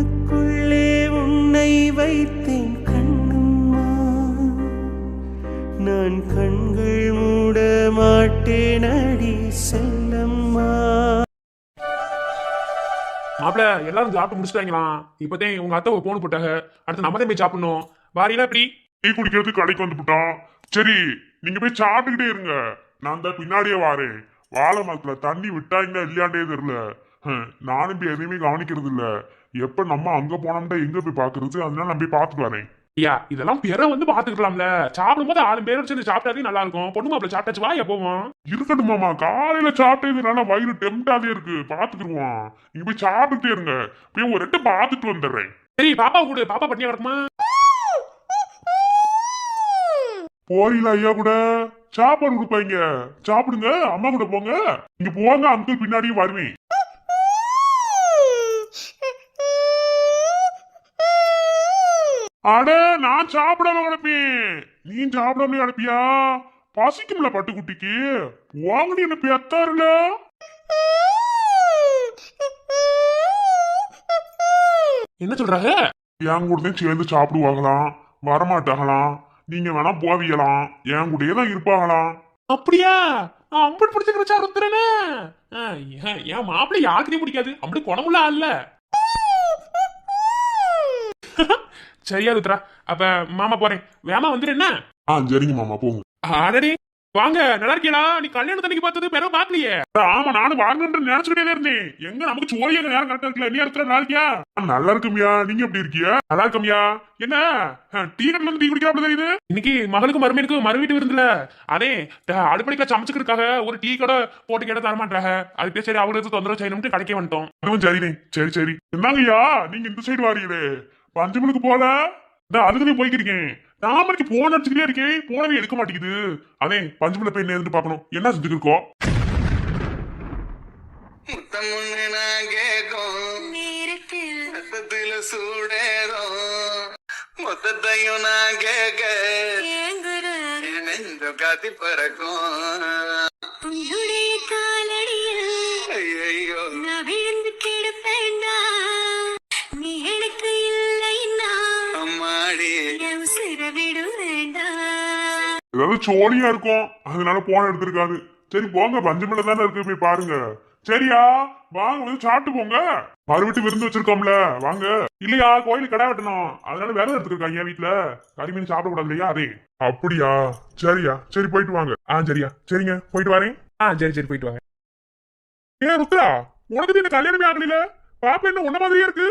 கண்ணுக்குள்ளே உன்னை வைத்தேன் கண்ணம்மா, நான் கண்கள் மூட மாட்டேன் அடி செல்லம்மா. மாப்பிள எல்லாரும் சாப்பிட்டு முடிச்சிட்டாங்களாம். இப்பதான் உங்க அத்தை போன் போட்டாங்க. அடுத்து நம்ம தான் போய் சாப்பிடணும். வாரியா எப்படி டீ குடிக்கிறதுக்கு கடைக்கு வந்து போட்டோம். சரி நீங்க போய் சாப்பிட்டுக்கிட்டே இருங்க, நான் தான் பின்னாடியே வாரேன். வாழை மரத்துல தண்ணி விட்டாங்க இல்லையாண்டே தெரியல. நானும் இப்ப எதையுமே கவனிக்கிறது இல்ல. எப்ப நம்ம அங்க போனோம்னா எங்க போய் பாக்குறது, அதனால நான் போய் பாத்துட்டு வரேன். ஐயா இதெல்லாம் பேரை வந்து பாத்துக்கலாம்ல. சாப்பிடும் போது 6 பேரை சேர்ந்து சாப்பிட்டாதே நல்லா இருக்கும். பொண்ணு மாப்பிள சாப்பிட்டாச்சு வா எப்போவும் இருக்கட்டும் மாமா, காலையில சாப்பிட்டதுனால வயிறு டெம்டாவே இருக்கு, பாத்துக்கிடுவோம். நீங்க போய் சாப்பிட்டுட்டே இருங்க, போய் ஒரு 2 பாத்துட்டு வந்துடுறேன். சரி பாப்பா கூட பாப்பா பட்டியா கிடக்குமா? போறீங்களா ஐயா கூட? சாப்பாடு கொடுப்பாங்க, சாப்பிடுங்க. அம்மா கூட போங்க. இங்க போங்க, அங்கிள் பின்னாடியும் வருவேன். அட நான் சாப்பிடாம கிடப்பேன், நீ சாப்பிடாம கிடப்பியா? பசிக்கும்ல பட்டுக்குட்டிக்கு, வாங்கடி என்ன பெத்தாருல. என்ன சொல்றாங்க? என் கூட தான் சேர்ந்து சாப்பிடுவாங்களாம், வரமாட்டாங்களாம். நீங்க வேணா போவீங்களாம், என் கூடயே தான் இருப்பாங்களாம். அப்படியா? அம்பட் பிடிச்சிருக்க வச்சா ஒருத்தரனே. என் மாப்பிள்ளை யாருக்குனே பிடிக்காது, அப்படி குணமுள்ள ஆள்ல. சரியா ருத்ரா, அப்ப மாமா போறேன், வேமா வந்துரு என்ன? சரிங்க மாமா, போங்க. ஆடடி வாங்க, நல்லா இருக்கீங்களா? நீ கல்யாணம் தண்ணிக்கு பார்த்தது பிறகு பாக்கலையே. ஆமா நானும் வாங்கன்னு நினைச்சுக்கிட்டே இருந்தேன். எங்க நமக்கு சோழியாக நேரம் கரெக்டா இருக்குல்ல, நீ இடத்துல நல்லா இருக்கியா? நல்லா இருக்குமியா, நீங்க எப்படி இருக்கியா? நல்லா இருக்கமியா. என்ன டீ கடைல வந்து டீ குடிக்கிற அப்படி தெரியுது? இன்னைக்கு மகளுக்கு மருமைக்கு மறு வீட்டு விருந்துல அதே அடுப்படிக்கல சமைச்சுக்கிறதுக்காக ஒரு டீ கடை போட்டு கேட்ட தரமாட்டாங்க. அதுக்கு சரி அவங்களுக்கு தொந்தரவு செய்யணும்னு கடைக்கே வந்துட்டோம். அதுவும் சரிண்ணே, சரி சரி. என்னங்கய்யா நீங்க இந்த சைடு வாரீங்களே, பஞ்சமலுக்கு போல அதுக்குதான் போய்க்கிருக்கேன். தாமரைக்கு போன் அடிச்சுக்கிட்டே இருக்கேன், போனவே எடுக்க மாட்டேங்குது. அதே பஞ்சமலை போய் நேர்ந்து பாக்கணும், என்ன செஞ்சுட்டு இருக்கோம். மொத்தத்தையும் நான் கேட்க காத்தி பறக்கும். ஐயோ நான் விழுந்து கிடப்பேண்டா, நீ எனக்கு இல்லைன்னா அம்மாடி உசிர விடு வேண்டாம். ஏதாவது சோழியா இருக்கும், அதனால போன எடுத்திருக்காது. சரி போங்க, பஞ்சமலை தானே இருக்கு, போய் பாருங்க. சரியா வாங்க, வந்து சாப்பிட்டு போங்க. மறுவிட்டு விருந்து வச்சிருக்கோம்ல, வாங்க. இல்லையா கோயிலுக்கு கடை வெட்டணும், அதனால வேலை எடுத்துருக்காங்க வீட்டுல. கறிமீன் சாப்பிட கூடாது இல்லையா, அதே. அப்படியா, சரியா, சரி போயிட்டு வாங்க. சரியா, சரிங்க போயிட்டு வரேன். சரி சரி போயிட்டு வாங்க. ஏன் ருத்ரா, உனக்கு இந்த கல்யாணமே ஆகல, பாப்பா என்ன உன்ன மாதிரியே இருக்கு.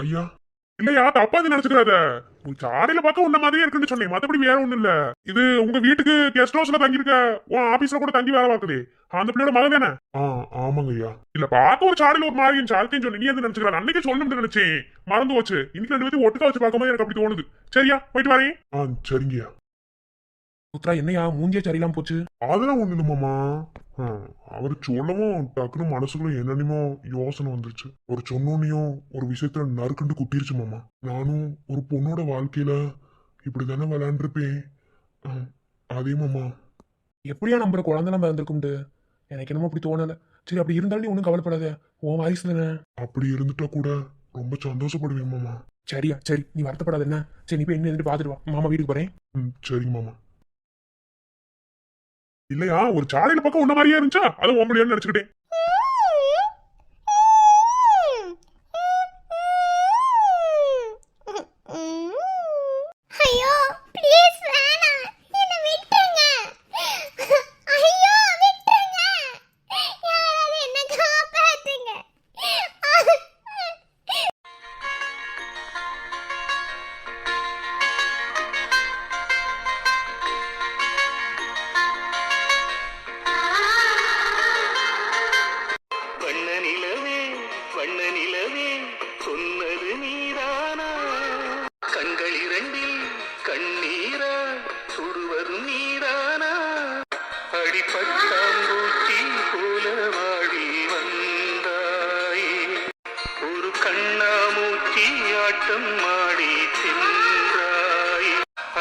ஐயா இல்லையா, தப்பா நினைச்சுக்கிறாத. உன் சாடையில பார்க்க உன்ன மாதிரியே இருக்குன்னு சொன்னேன், மத்தபடி வேற ஒண்ணும் இல்ல. இது உங்க வீட்டுக்கு கெஸ்ட் ஹவுஸ்ல தங்கி இருக்க, உன் ஆபீஸ்ல கூட தங்கி வேலை பார்க்குது அந்த பிள்ளையோட மகன் தானே? ஆமாங்க ஐயா. இல்ல பார்க்க ஒரு சாடையில ஒரு மாதிரி சாருக்கையும் சொல்லி நீ எது நினைச்சுக்கிற, அன்னைக்கு சொல்லணும்னு நினைச்சேன், மறந்து போச்சு. இன்னைக்கு 2 பேரும் ஒட்டுக்கா வச்சு பார்க்கும்போது எனக்கு அப்படி தோணுது. சரியா போயிட்டு வரேன். சரிங்கய்யா. ருத்ரா என்னையா மூஞ்சியே சரியில்லாம போச்சு? அதெல்லாம் ஒண்ணு இல்லமாமா, அவரு சொல்லவும் டக்குனு மனசுக்குள்ள என்னென்னமோ யோசனை வந்துருச்சு. ஒரு சொன்னோன்னையும் ஒரு விஷயத்துல நறுக்குண்டு குத்திருச்சு மாமா. நானும் ஒரு பொண்ணோட வாழ்க்கையில இப்படிதானே விளையாண்டுருப்பேன். அதே மாமா எப்படியா நம்புற குழந்தை நம்ம இருந்திருக்கும்ட்டு எனக்கு என்னமோ அப்படி தோணல. சரி அப்படி இருந்தாலும் நீ ஒன்றும் கவலைப்படாத, உன் வாரிசு தானே. அப்படி இருந்துட்டா கூட ரொம்ப சந்தோஷப்படுவேன் மாமா. சரியா சரி, நீ வருத்தப்படாத என்ன. சரி நீ போய் என்ன இருந்துட்டு பாத்துட்டு வா, மாமா வீட்டுக்கு போறேன். சரிங்க மாமா. இல்லையா ஒரு சாலையில பக்கம் உன்ன மாதிரியே இருந்துச்சா, அது உன் முடியாதுன்னு நினைச்சுக்கிட்டேன்.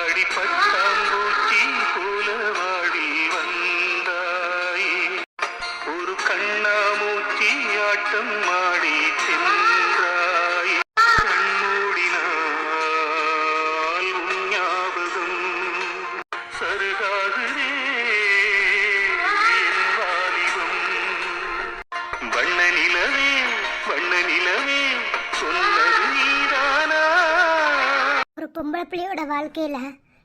அடி பட்டாம்பூச்சி போல வாடி வந்தாய். பொம்பளை பிள்ளையோட வாழ்க்கையில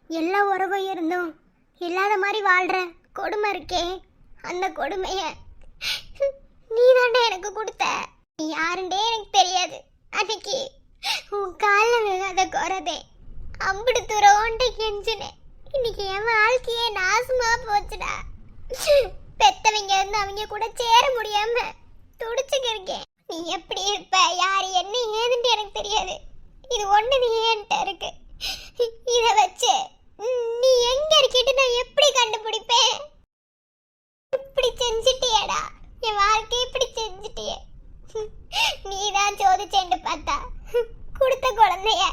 எல்லா உறவும் இருந்தும் இல்லாத மாதிரி வாழ்ற கொடுமை இருக்கே, அந்த கொடுமைய நீ தாண்டா எனக்கு கொடுத்த. நீ யாருண்டே எனக்கு தெரியாது. அன்னைக்கு உன் காலில் விழாத குறதே அம்புடு தூரம் கெஞ்சினேன். இன்னைக்கு என் வாழ்க்கையே நாசமா போச்சுடா. பெத்தவங்க இருந்து அவங்க கூட சேர முடியாம துடிச்சுக்கிருக்கேன். நீ எப்படி இருப்ப, யாரு என்ன ஏதுன்னு எனக்கு தெரியாது. இது ஒண்ணு நீ என்கிட்ட இருக்கு. இத வச்சு நீ எங்க இருக்கிட்டு நான் எப்படி கண்டுபிடிப்பேன்? இப்படி செஞ்சிட்டியடா, என் வாழ்க்கை இப்படி செஞ்சிட்டிய. நீதான் சோதிச்சேன்னு பார்த்தா கொடுத்த குழந்தைய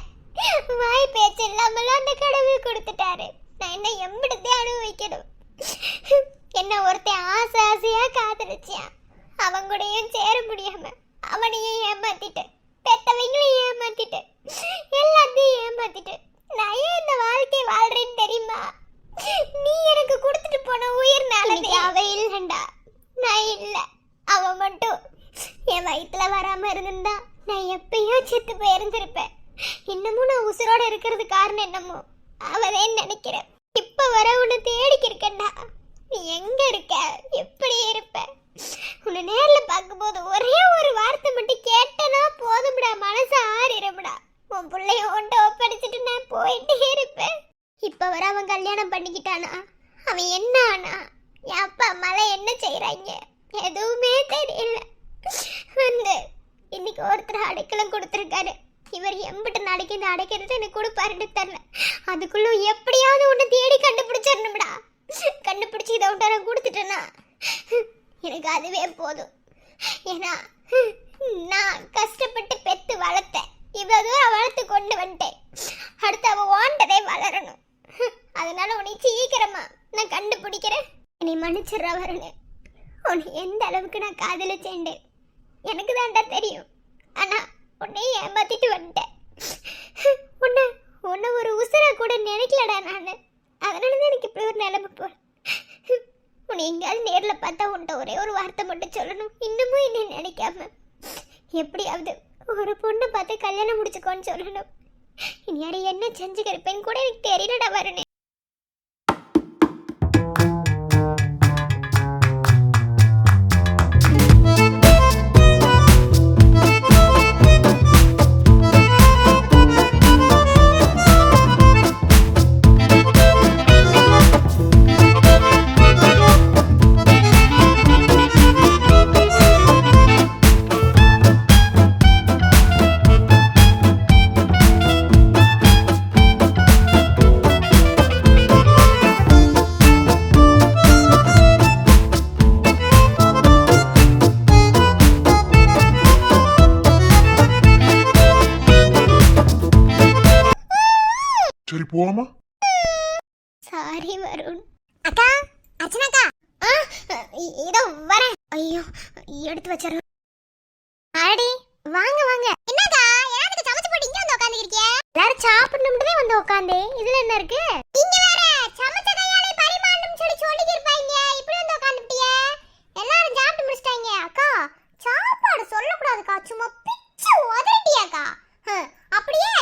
வாய் பேச்சு இல்லாமலும் அந்த கடவுள் கொடுத்துட்டாரு. நான் என்ன எம்பிடத்தை அனுபவிக்கணும்? என்ன ஒருத்தன் ஆசை ஆசையா காதலிச்சியான், அவன் கூடயும் சேர முடியாம அவனையும் ஏமாத்திட்டு, பெத்தவங்களையும் ஏமாத்திட்டு, எல்லாத்தையும் ஏமாத்திட்டு நான் ஏன் இந்த வாழ்க்கையை வாழ்றேன்னு தெரியுமா? நீ எனக்கு கொடுத்துட்டு போன உயிர் நாளே அவ இல்லண்டா, நான் இல்ல. அவ மட்டும் என் வயிற்றுல வராம இருந்திருந்தா நான் எப்பயோ செத்து போயிருந்திருப்பேன். இன்னமும் நான் உசுரோட இருக்கிறது காரணம் என்னமோ அவதேன்னு நினைக்கிறேன். இப்ப வர உன்னை தேடிக்கிருக்கேன்டா. நீ எங்க இருக்க, எப்படி இருப்ப? உன்னை நேர்ல பார்க்கும்போது ஒரே ஒரு வார்த்தை மட்டும் கேட்டனா போதும்டா, மனசு ஆறிடும்டா. உன் பிள்ளைய ஒன்றை ஒப்படைச்சிட்டு நான் போயிட்டே இருப்பேன். இப்ப வர அவன் கல்யாணம் பண்ணிக்கிட்டானா, அவன் என்ன ஆனா, என் அப்பா அம்மால என்ன செய்யறாங்க எதுவுமே தெரியல. வந்து இன்னைக்கு ஒருத்தர் அடைக்கலம் கொடுத்துருக்காரு. இவர் எம்பிட்டு நாளைக்கு இந்த அடைக்கிறது எனக்கு கொடுப்பாருன்னு தெரியல. அதுக்குள்ள எப்படியாவது ஒன்று தேடி கண்டுபிடிச்சிடணும்டா. கண்டுபிடிச்சி இதை விட்டு நான் கொடுத்துட்டேன்னா எனக்கு அதுவே போதும். ஏன்னா நான் கஷ்டப்பட்டு பெத்து வளர்த்தேன், இவ்வளவு தூரம் வளர்த்து கொண்டு வந்துட்டேன். அடுத்து அவ ஓண்டதே வளரணும். அதனால உன்னை சீக்கிரமா நான் கண்டுபிடிக்கிறேன். நீ மன்னிச்சிடுற வரனு. உன்னை எந்த அளவுக்கு நான் காதலிச்சேன் எனக்கு தான்டா தெரியும். ஆனா உன்னை ஏமாத்திட்டு வந்துட்டேன். உன்னை ஒரு உசுரா கூட நினைக்கலடா நான். அதனாலதான் எனக்கு இப்படி ஒரு நிலைமை போல. உன்னை எங்கேயாவது நேரில் பார்த்தா உன்ட்ட ஒரே ஒரு வார்த்தை மட்டும் சொல்லணும். இன்னமும் என்னை நினைக்காம எப்படியாவது ஒரு பொண்ணை பார்த்து கல்யாணம் முடிச்சுக்கோன்னு சொல்லணும். இனி யாரை என்ன செஞ்சுக்கிறப்பேன்னு கூட எனக்கு தெரியலடா வரனே. சரி போவாமா? சாரி வருண். அக்கா, அர்ச்சனாக்கா, இதோ வரேன். ஐயோ, எடுத்து வச்சிடறேன். அடி வாங்க வாங்க. என்னக்கா எல்லாத்துக்கும் சமைச்சு போட்டு இங்க வந்து உட்காந்துருக்கிய? எல்லாரும் சாப்பிடணும்னு வந்து உட்காந்து. இதுல என்ன இருக்கு? நீங்க வேற சமைச்ச கையாலே பரிமாறணும்னு சொல்லிட்டு இருப்பாங்க. இப்படி வந்து உட்காந்துட்டிய? எல்லாரும் சாப்பிட்டு முடிச்சிட்டாங்க. அக்கா சாப்பாடு சொல்லக்கூடாதுக்கா, சும்மா பிச்சு உதறிட்டியாக்கா. அப்படியே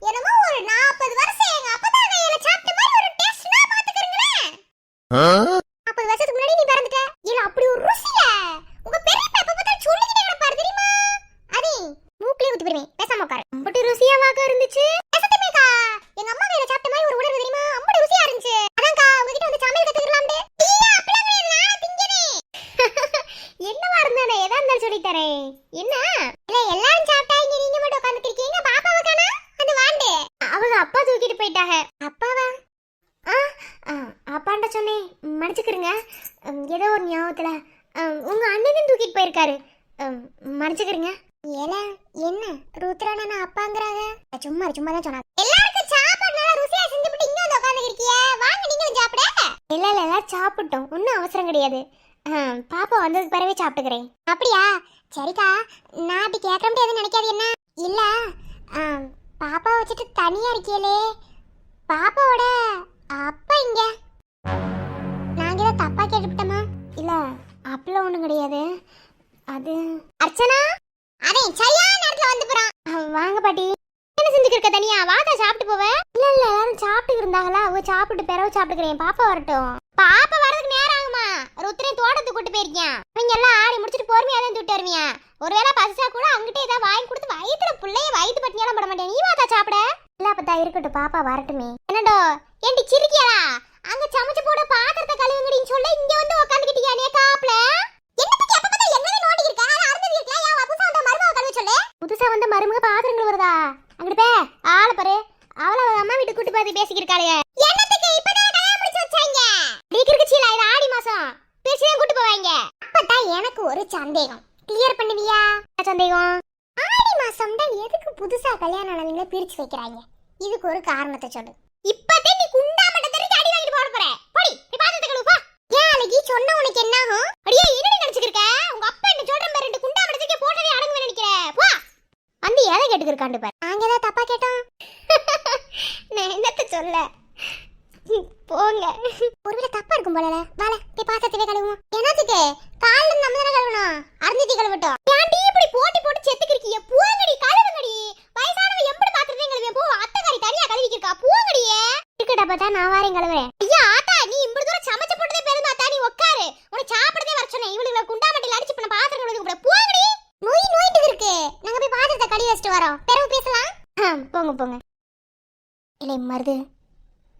என்னமோ ஒரு 40 வருஷம் எங்க அப்பா தான் கையில சாப்பிட்ட மாதிரி ஒரு டேஸ்ட்னா பாத்துக்கறீங்களே. 40 வருஷத்துக்கு முன்னாடி நீ பிறந்துட்ட. இல்ல அப்படி ஒரு ருசில உங்க பெரியப்பா எப்ப பார்த்தா சொல்லிக்கிட்டே கிடப்பாரு தெரியுமா? அடி மூக்குலயே ஊத்தி போடுவேன், பேசாம உட்காரு. அம்பட்டு ருசியா வாக்க இருந்துச்சு. சத்தியமேக்கா எங்க அம்மா கையில சாப்பிட்ட மாதிரி ஒரு உணர்வு தெரியுமா? அம்பட்டு ருசியா இருந்துச்சு. அதான்க்கா உங்ககிட்ட வந்து சமையல் கத்துக்கலாம்னு. இல்ல அப்படிலாம் கிடையாது, நான் திங்கறேன். என்னவா இருந்தானே ஏதா இருந்தாலும் சொல்லி தரேன். என்ன இல்ல எல்லாரும் சாப்பிட்டாங்க, நீங்க மட்டும் உட்கார்ந்துட்டீங்க. பாப்பாவை காணா? அந்த வாண்டு அவங்க அப்பா தூக்கிட்டு போயிட்டாங்க. அப்பாவா? அப்பாண்ட சொன்னேன், மன்னிச்சுக்கிறங்க. ஏதோ ஒரு ஞாபகத்துல உங்க அண்ணன் தூக்கிட்டு போயிருக்காரு. மன்னிச்சுக்கிறங்க. ஏல என்ன ருத்ரானா அப்பாங்கறாங்க? சும்மா தான் சொன்னாங்க. எல்லாருக்கும் சாப்பாடு நல்லா ருசியா செஞ்சுட்டு இங்க வந்து உட்கார்ந்துருக்கிய. வாங்க நீங்களும் சாப்பிட. இல்ல எல்லாரும் சாப்பிட்டோம், ஒன்றும் அவசரம் கிடையாது. பாப்பா வந்ததுக்கு பிறவே சாப்பிட்டுக்கிறேன். அப்படியா? சரிக்கா, நான் அப்படி கேட்க முடியாதுன்னு நினைக்காது. என்ன இல்ல பாப்பா வச்சுட்டு தனியா இருக்கியலே, பாப்பாவோட அப்பா இங்க? நாங்க ஏதோ தப்பா கேட்டுவிட்டோமா? இல்ல அப்பெல்லாம் ஒண்ணும் கிடையாது. அது அர்ச்சனா, அதே சரியான நேரத்துல வந்து போறான். வாங்க பாட்டி. என்ன செஞ்சுக்கிருக்க தனியா? வாதா சாப்பிட்டு போவ. இருந்தாங்களா அவங்க சாப்பிட்டு பிறகு சாப்பிட்டுக்கிறேன். பாப்பா வரட்டும். பாப்பா வரதுக்கு நேரம் ஆகுமா? ருத்ரன் தோட்டத்துக்கு கூட்டு போயிருக்கேன். அவங்க எல்லாம் ஆடி முடிச்சிட்டு பொறுமையா தான் தூட்டு வருவியா. ஒருவேளை பசிச்சா கூட அங்கிட்டே ஏதாவது வாங்கி கொடுத்து வயிற்றுல பிள்ளைய வயிற்று பட்டினியெல்லாம் பட மாட்டேன். நீ வாத்தா சாப்பிட. இல்ல அப்பதா இருக்கட்டும், பாப்பா வரட்டுமே. என்னடோ ஏண்டி சிரிக்கியாடா? அங்க சமைச்சு போட பாத்திரத்தை கழுவுங்கடின்னு சொல்ல இங்க வந்து உட்காந்துக்கிட்டியா நீ காப்ல? என்னத்துக்கு எப்ப பார்த்தா என்னவே நோண்டி இருக்க? அது அறுந்தது இருக்கலாம். யா புதுசா வந்த மருமக கழுவ சொல்லு. புதுசா வந்த மருமக பாத்திரங்கள் வருதா? அங்கிட்டு பே ஆளு பாரு. அவள அம்மா வீட்டு கூட்டி போய் பேசிக்கிருக்காளே. என்னத்துக்கு இப்பதான் கல்யாணம் முடிச்சு வச்சாங்க? டீக்கர்க்குச்சில இது ஆடி மாசம். பேசியே கூட்டி போவாங்க. அப்பதான் எனக்கு ஒரு சந்தேகம். கிளியர் பண்ணுவியா? சந்தேகம். ஆடி மாசம் தான் எதுக்கு புதுசா கல்யாணம் ஆனவங்கள பிரிச்சு வைக்கிறாங்க? இதுக்கு ஒரு காரணத்தை சொல்லு. இப்பதே நீ குண்டா மட்டத்தறிக்கு அடி வாங்கிட்டு போற போற. போடி நீ பாத்துட்டு கழுவு போ. ஏன் அழகி சொன்ன உனக்கு என்ன ஆகும்? அடியே என்னடி நினைச்சிருக்க? உங்க அப்பா என்ன சொல்றேன் பாரு, ரெண்டு குண்டா மட்டத்தறிக்கு போட்டதே அடங்குவே நினைக்கிற. போ. வந்து எதை கேட்டுக்கிருக்காண்டு பாரு. நாங்க ஏதாவது தப்பா கேட்டோம்? நான் என்னத்த சொல்ல? போங்க. ஒருவேளை தப்பா இருக்கும் போல. வால போய் பாத்திரத்தை கழுவுவோம். என்னத்துக்கு? கால்ல நம்ம தான கழுவணும். அருந்ததி கழுவட்டும். ஏன்டி இப்படி போட்டி போட்டு செத்துக்கிருக்கீங்க? போங்கடி கழுவுங்கடி. வயசானவ எப்படி பாத்திரத்தை கழுவே? போ அத்தைக்காரி தனியா கழுவிக்கிருக்கா. போங்கடியே. இருக்கடா பார்த்தா நான் வாரேன் கழுவுறேன். ஐயா ஆத்தா நீ இப்படி தூரம் சமைச்சு போட்டதே பெருமா. ஆத்தா நீ உட்காரு. உனக்கு சாப்பிடவே வர சொன்னேன். இவளுக்கு குண்டாமட்டில அடிச்சு பண்ண பாத்திரம் கழுவுக்கு கூட. போங்கடி. நோயிட்டு இருக்கு. நாங்க போய் பாத்திரத்தை கழுவி வச்சிட்டு வரோம். பிறகு பேசலாம். போங்க போங்க. இல்லை மருது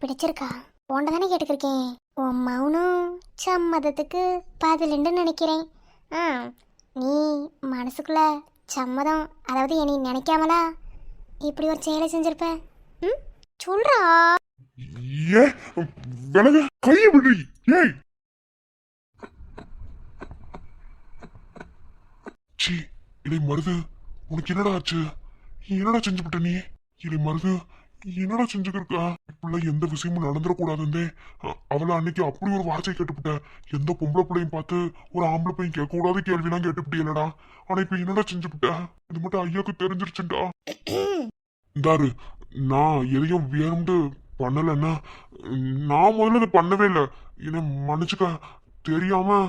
பிடிச்சிருக்கா? போண்ட தானே கேட்டுக்கிருக்கேன். உன் மௌனம் சம்மதத்துக்கு பதிலுண்டு நினைக்கிறேன். நீ மனசுக்குள்ள சம்மதம், அதாவது என்னை நினைக்காமலா இப்படி ஒரு செயலை செஞ்சிருப்ப? சொல்றா. ஏ விலக கையை விடுறி. ஏய் சி இலை மருது, உனக்கு என்னடா ஆச்சு? என்னடா செஞ்சு விட்ட நீ? இலை மருது என்னடா செஞ்சுக்கிருக்கா? இப்படில எந்த விஷயமும் நடந்துடக்கூடாதுந்தே. அவளை அன்னைக்கு அப்படி ஒரு வார்த்தை கேட்டுவிட்ட. எந்த பொம்பளை பிள்ளையும் பார்த்து ஒரு ஆம்பளை பையன் கேட்க கூடாத கேள்விலாம் கேட்டுவிட்டியலடா. ஆனா இப்ப என்னடா செஞ்சுவிட்ட? இது மட்டும் ஐயாக்கு தெரிஞ்சிருச்சுண்டா. இந்தாரு, நான் எதையும் வேணும்னு பண்ணலன்னா, நான் முதல்ல அதை பண்ணவே இல்லை. என்ன மன்னிச்சுக்க. தெரியாம